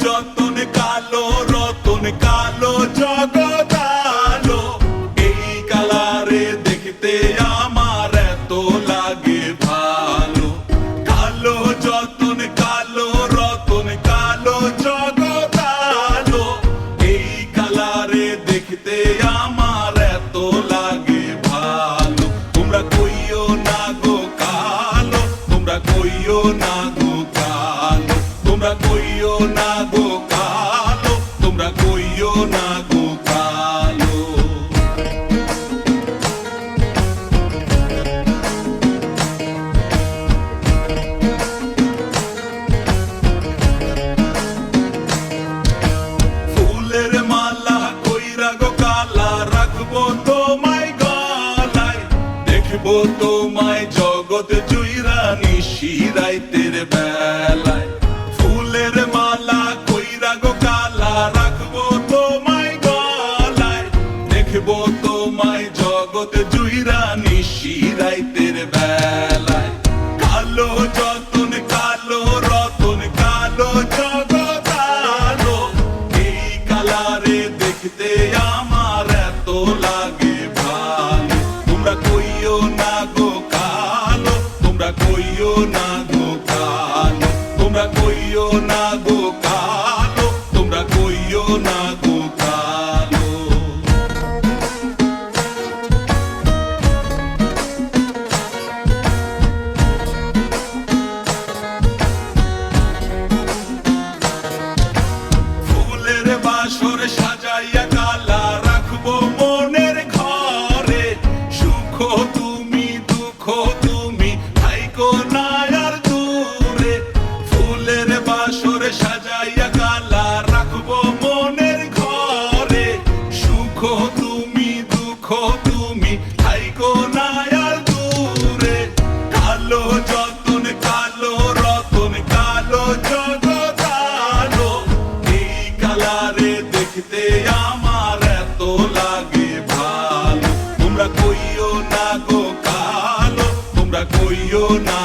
যতন কালো রতন কালো জগৎ আলো, এই কালারে দেখতে আমার এত লাগে ভালো। কালো যতন কালো রতন কালো জগৎ আলো, এই কালারে দেখতে আমার এত লাগে ভালো। তোমরা কইও না গো কালো, তোমরা কইও না গো কালো, তোমরা কইও না গো কালো, তোমরা কইও না গো কালো। ফুলের মালা কইরা গো কালা রাখবো তোমায় গলায়, দেখবো তোমায় জগৎ জুইরা নিশি রাইতের বেলায়। ফুলের মালা কইরা গো কালা রাখবো তোমায় গলায়, দেখবো তোমায় জগৎ জুইরা নিশি রাইতের বেলায়। কালো যতন কালো রতন কালো জগৎ আলো, এই কালারে দেখতে আমার এত লাগে ভালো। তোমরা কইও না গো কালো, তোমরা কইও না গো কালো, তোমরা কইও না গো কালো, তোমরা কইও না গো কালো। ফুলের বাসর সাজাইয়া কালা রাখবো মনের ঘরে, সুখ তুমি দুঃখ তুমি থাইকো না আর দূরে। ফুলের বাসর সাজাইয়া কালা রাখবো মনের ঘরে, সুখ তুমি দুঃখ তুমি থাইকো না আর দূরে। কালো যতন কালো রতন কালো জগৎ আলো, এই কালারে দেখতে আমার এত লাগে ভালো। তোমরা কইও না গো কালো, তোমরা কইও না